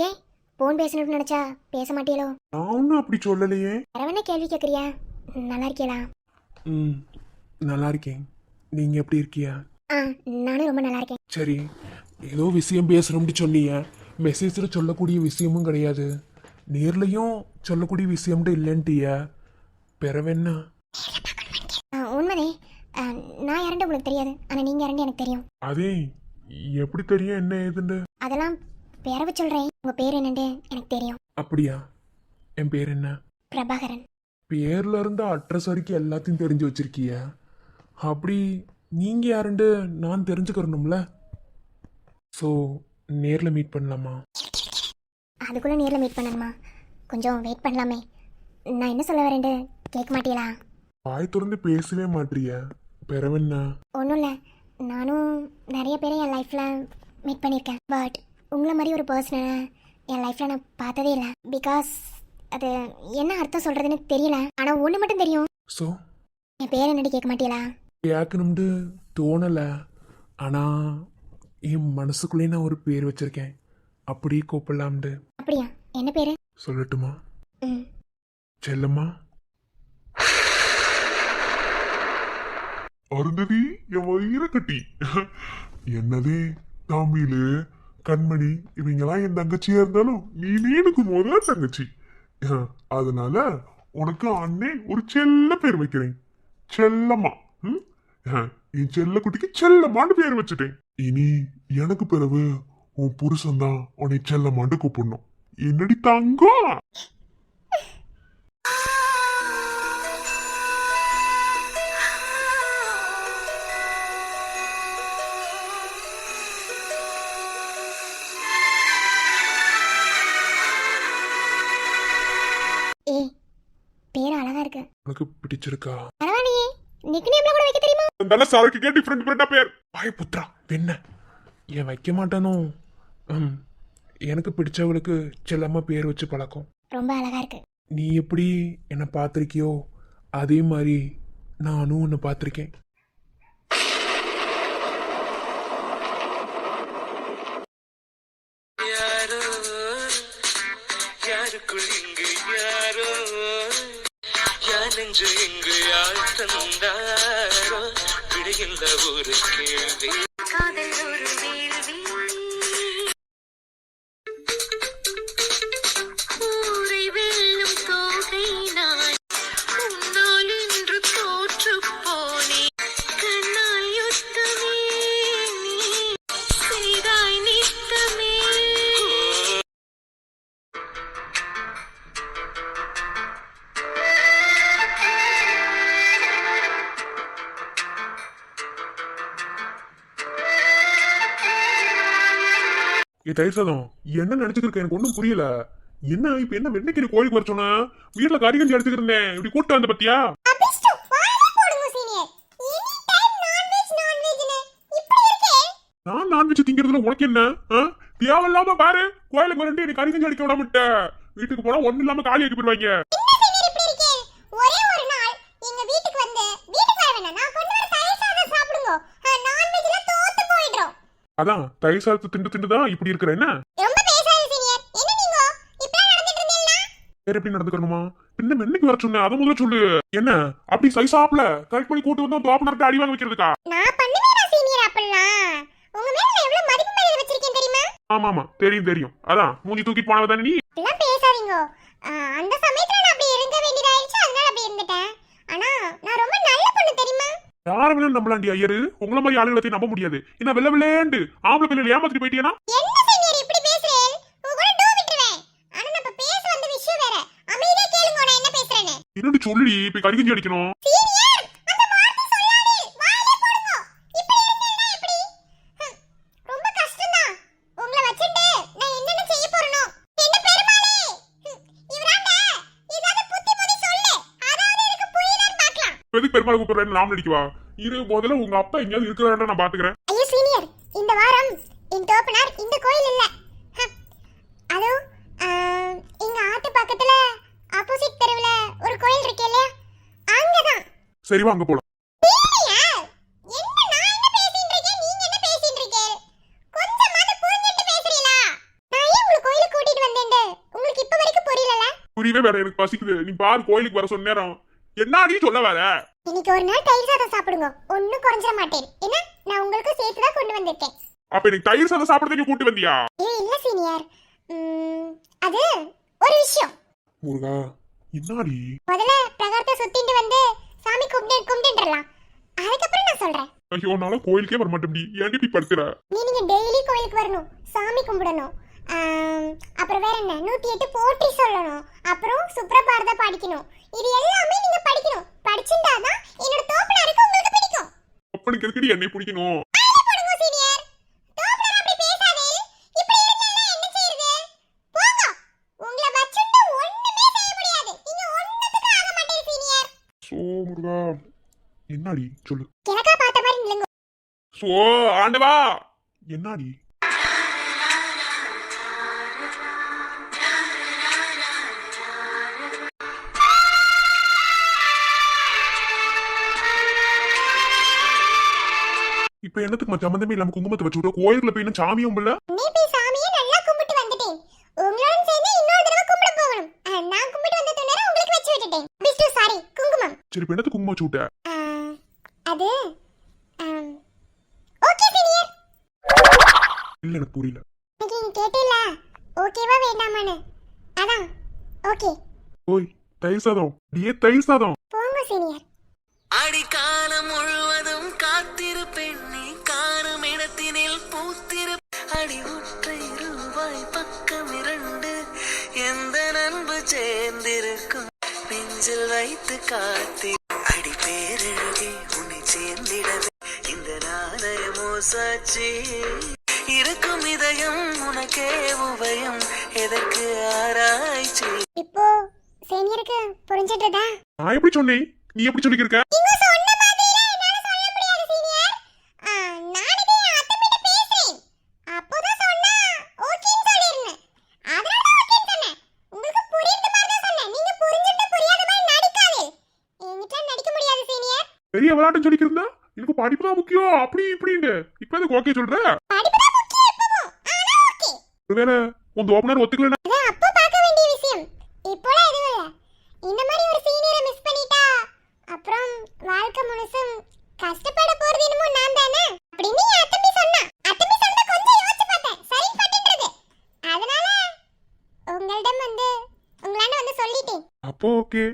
ஏன் போன் பேசணும்னு நினைச்சா பேச மாட்டீங்களோ? நான் ஒன்னும் அப்படி சொல்லலையே. வேற கேள்வி கேக்குறியா? நல்லா இருக்கியா? நல்லா இருக்கேன். நீங்க எப்படி இருக்கியா? நானும் ரொம்ப நல்லா இருக்கேன். சரி, ஏதோ விஷயம் பேசுறோம்னு சொன்னீங்க. மெசேஜ்ல சொல்லக்கூடிய விஷயமும் கிடையாது, நேர்லயும் சொல்லக்கூடிய விஷயம்ட்டு இல்லைன்ட்டிய. பிறவென்ன? உண்மைதே, நான் யாருன்னு உங்களுக்கு தெரியாது, ஆனா நீங்க யாருன்னு எனக்கு தெரியும். அதே எப்படி தெரியும் என்ன ஏதுன்னு? அதெல்லாம் பேரவை சொல்றேன். உங்க பேர் என்னன்னு எனக்கு தெரியும். அப்படியா? என் பேர் என்ன? பிரபாகரன். பேர்ல இருந்து அட்ரஸ் வரைக்கும் எல்லாத்தையும் தெரிஞ்சு வச்சிருக்கிய. அப்படி நீங்க யாருன்னு நான் தெரிஞ்சுக்கிறணும்ல. ஸோ நேர்ல மீட் பண்ணலாமா? அதுக்குள்ள நேர்ல மீட் பண்ணணுமா? கொஞ்சம் வெயிட் பண்ணலாமே. நான் என்ன சொல்ல வரேன்னு கேட்க மாட்டீங்களா? வாய் திறந்து பேசவே மாட்டிய. பிறவென்ன? ஒன்றும் இல்லை, நானும் நிறைய பேரை என் லைஃப்பில் மீட் பண்ணியிருக்கேன். பட் உங்களை மாதிரி ஒரு பர்சனை என் லைஃப்பில் நான் பார்த்ததே இல்லை. பிகாஸ் அது என்ன அர்த்தம் சொல்கிறதுன்னு தெரியல. ஆனால் ஒன்று மட்டும் தெரியும். ஸோ என் பேர் என்னடி கேட்க மாட்டீங்களா? கேட்கணும்னு தோணலை, ஆனால் என் மனசுக்குள்ளே நான் ஒரு பேர் வச்சிருக்கேன். அப்படியே கூப்பிடலாம்னு. அப்படியா? என்ன பேர் சொல்லட்டுமா? ம், செல்லம்மா. அருந்ததி என் வயிற கட்டி. என்னதே தாம்பியிலு கண்மணி இவங்கெல்லாம் என் தங்கச்சியா இருந்தாலும் நீ எனக்கு முதல்ல தங்கச்சி. அதனால உனக்கு அண்ணே ஒரு செல்ல பேர் வைக்கிறேன், செல்லம்மா. என் செல்ல குட்டிக்கு செல்லம்மான்னு பேர் வச்சுட்டேன். இனி எனக்கு பிறகு உன் புருஷன் தான் உன்னை செல்லம்மான்னு கூப்பிடணும். என்னடி தங்கம்? ஏய் பேர் அழகா இருக்கு. உனக்கு பிடிச்சிருக்கா? பரவாயில்லையே, நிக்நேம்ல கூட வைக்க தெரியுமா? நல்ல சாருக்கு டிஃப்ரெண்டா பேர். பாய் புத்ரா வெண்ண ஏன் வைக்க மாட்டானோ? எனக்கு பிடிச்சவளுக்கு செல்லம்மா பேர் வச்சு பழக்கம். ரொம்ப அழகா இருக்கு. நீ எப்படி என்னை பார்த்திருக்கியோ அதே மாதிரி நானும் உன்னை பார்த்திருக்கேன். யார் நெஞ்சு இங்கு யார் தந்தாரோ விடுகின்ற ஒரு கேள்வி காதல் ஒரு வேள்வி ஊரை வெல்லும் தோகை நான் உன்னால் இன்று தோற்று போனே கண்ணால் யுத்தமே நீ செய்தாய் நித்தமே தயிர் சாதம் என்ன நினைச்சுட்டு இருக்க எனக்கு ஒண்ணும் புரியல. என்ன இப்ப என்ன வெண்ணைக்கு கோழிக்கு வர சொன்ன? வீட்டுல கறி கஞ்சி அடிச்சுட்டு இருந்தேன், இப்படி கூப்பிட்டு வந்த பத்தியா? அபிஷ்டு வாயில போடுங்க சீனியர். எனி டைம் நான்வெஜ் நான்வெஜ்னு இப்படி இருக்கே. நான் நான்வெஜ் திங்கிறதுல உனக்கு என்ன? தேவையில்லாம பாரு, கோயிலுக்கு வரண்டி நீ கறி கஞ்சி அடிக்க விட மாட்ட. வீட்டுக்கு போனா ஒண்ணு இல்லாம காலி ஆக்கி போடுவாங்க. என்ன சீனியர் இப்படி இருக்கே? ஒரே ஒரு நாள் எங்க வீட்டுக்கு வந்து வீட்டுக்கு வர வேணாம், நான் கொண்டு வர தயிர் சாதம் சாப்பிடுங்க. நான்வெஜ்ல தோத்து போயிடுறோம். அதான் தயிர் சாதத்தை திண்டு தான் இப்படி இருக்கிற. என்ன ரொம்ப பேசாத சீனியர். என்ன நீங்க இப்படி நடந்துட்டு இருந்தீங்களா? வேற எப்படி நடந்துக்கணுமா? பின்ன வெண்ணைக்கு வர சொன்ன, அதை முதல்ல சொல்லு. என்ன அப்படி சைசாப்ல கரெக்ட் பண்ணி கூட்டு வந்து தோப்பு நடத்தி அடி வாங்க வைக்கிறதுக்கா? நான் பண்ணுவேனா சீனியர் அப்படிலாம்? உங்க மேல நான் எவ்வளவு மதிப்பு மரியாதை வச்சிருக்கேன் தெரியுமா? ஆமா தெரியும். அதான் மூஞ்சி தூக்கி போனவ தானே நீ. அப்படிலாம் பேசாதீங்க. அந்த சமயத்துல நான் அப்படி இருக்க வேண்டியதாயிடுச்சு, அதனால அப்படி இருந்துட்டேன். ஆனா நான் ரொம்ப நல்ல பொண்ணு தெரியுமா? யார வேணும் நம்பலாண்டி ஐயரு? உங்கள மாதிரி ஆளுகளை நம்ப முடியாது. என்ன வெள்ள வெள்ளேண்டு ஆம்பளை பிள்ளைல ஏமாத்திட்டு போயிட்டியனா? என்ன சீனியர் இப்படி பேசுறேன்? உங்க கூட டூ விட்டுருவேன். ஆனா நம்ம பேச வந்த விஷயம் வேற. அமைதியா கேளுங்க நான் என்ன பேசுறேன்னு. என்னடி சொல்லி இப்ப கறி கஞ்சி அடிக்கணும்? சீனியர் அந்த வார்த்தை சொல்லாதே. வாயிலே போடுங்க. இப்படி இருந்தேன்னா எப்படி? ரொம்ப கஷ்டம்தான். உங்களை வச்சிட்டு நான் என்னென்ன செய்ய போறேனோ. என்ன பெருமாளே, இவராண்ட ஏதாவது புத்தி புத்தி சொல்லு. அதாவது எனக்கு புரியலன்னு பார்க்கலாம். எதுக்கு பெருமாள் கூப்பிடுறேன்னு நாம நடிக்கவா? இரு முதல்ல உங்க அப்பா எங்கேயாவது இருக்கிறாரா நான் பாத்துக்கிறேன். ஐயோ சீனியர், இந்த வாரம் என் தோப்பனார் இந்த கோயில் இல்ல. அதோ எங்க ஆத்து பக்கத்துல ஆப்போசிட் தெருவுல ஒரு கோயில் இருக்கே இல்லையா, அங்கதான். சரி வாங்க போலாம். சீனியர், என்ன நான் என்ன பேசிட்டு இருக்கேன், நீங்க என்ன பேசிட்டு இருக்கீங்க? கொஞ்சமாவது புரிஞ்சிட்டு பேசுறீங்களா? நான் ஏன் உங்களை கோயிலுக்கு கூட்டிட்டு வந்தேன்டு உங்களுக்கு இப்ப வரைக்கும் புரியலல? புரியவே வேற, எனக்கு பசிக்குது. நீ பாரு கோயிலுக்கு வர சொன்ன நேரம் என்னடி சொல்ல வர? இன்னைக்கு ஒரு நாள் தயிர் சாதம் சாப்பிடுங்க, ஒண்ணும் குறைஞ்சிட மாட்டேன். என்ன நான் உங்களுக்கு சேர்த்து தான் கொண்டு வந்திருக்கேன். அப்ப எனக்கு தயிர் சாதம் சாப்பிடுறதுக்கு கூட்டி வந்தியா? இல்ல சீனியர், அது ஒரு விஷயம். முருகா என்னாடி? முதல்ல பிரகாரத்தை சுத்திட்டு வந்து சாமி கும்பிட்டுறலாம், அதுக்கப்புறம் நான் சொல்றேன். ஐயோ நாள கோயிலுக்கே வர மாட்டேன். ஏன்டி இப்படி படுத்துற? நீங்க டெய்லி கோயிலுக்கு வரணும், சாமி கும்பிடணும். அப்புறம் வேற என்ன, 108 போற்றி சொல்லணும், அப்புறம் சுப்ரபாரத படிக்கணும். இது எல்லாமே நீங்க படிக்கணும். படிச்சிருந்தாதான் என்னோட தோப்பனாருக்கு உங்களுக்கு பிடிக்கும். அப்பனுக்கு எதுக்கடி என்னை பிடிக்கணும்? போடுங்க சீனியர். தோப்பனார் அப்படி பேசாதே. இப்படி இருந்தா என்ன செய்யறது? போங்க. உங்களை வச்சிட்டு ஒண்ணுமே செய்ய முடியாது. நீங்க ஒண்ணுத்துக்கு ஆக மாட்டீங்க சீனியர். சோ முருகா என்னாடி சொல்லு. எனக்கா பார்த்த மாதிரி இல்லைங்க. சோ ஆண்டவா என்னாடி? இப்ப என்னத்துக்கு சம்பந்தமே இல்லாம குங்குமத்தை வச்சு விட்டு கோயிலுக்குள்ள போய் சாமியும் இல்ல? நீ போய் சாமியை நல்லா கும்பிட்டு வந்துட்டேன். உங்களோட சேர்ந்து இன்னொரு தடவை கும்பிட போகணும். நான் கும்பிட்டு வந்த துணரை உங்களுக்கு வச்சு விட்டுட்டேன். பிஸ்டு சாரி குங்குமம். சரி இப்ப என்னத்துக்கு குங்குமம் வச்சு விட்ட? அது ஓகே சீனியர். இல்ல எனக்கு புரியல. நீங்க கேட்டீல ஓகேவா வேண்டாமான்னு, அதான் ஓகே. ஓய் தயிர் சாதம், டியே தயிர் சாதம். போங்க சீனியர். அடிக்காலம் முழுவதும் காத்திருப்பேன் நீ காணும் இடத்தினில் பூத்திரு அடி ஒற்றை ரூபாய் பக்கம் 2 எந்த நண்பு சேர்ந்திருக்கும் நெஞ்சில் வைத்து காத்தி அடி பேரெழுதி உன்னை சேர்ந்திடவே இந்த நாணயமோ சாட்சி இருக்கும் இதயம் உனக்கே உபயம் எதற்கு ஆராய்ச்சி. இப்போ சீனியருக்கு புரிஞ்சிட்டதா? நான் எப்படி சொன்னேன், நீ எப்படி சொல்லிக்கிருக்க? நீங்க சொன்ன மாதிரிலாம் என்னால சொல்ல முடியாது சீனியர். நான் இதே அத்தமிட்ட பேசுறேன். அப்போதான் சொன்னா ஓகேன்னு சொல்லிருந்தேன். அதனால ஓகேன்னு சொன்னேன். உங்களுக்கு புரியுற மாதிரி தான் சொன்னேன். நீங்க புரிஞ்சிட்டு புரியாத மாதிரி நடிக்காதே. என்கிட்ட நடிக்க முடியாது சீனியர். பெரிய விளையாட்டு சொல்லிக்கிருந்தா எனக்கு படிப்பு தான் முக்கியம் அப்படி இப்படின்னு. இப்ப எதுக்கு ஓகே சொல்ற? படிப்பு தான் முக்கியம் எப்பவும். ஆனா ஓகே. ஒருவேளை உன் ஓப்பனர் ஒத்துக்கலனா? அது அப்போ பார்க்க வேண்டிய விஷயம். இப்போலாம் எதுவும் இல்ல. இந்த மாதிரி ஒரு சீனியரை மிஸ் பண்ணி அப்போ ஓகே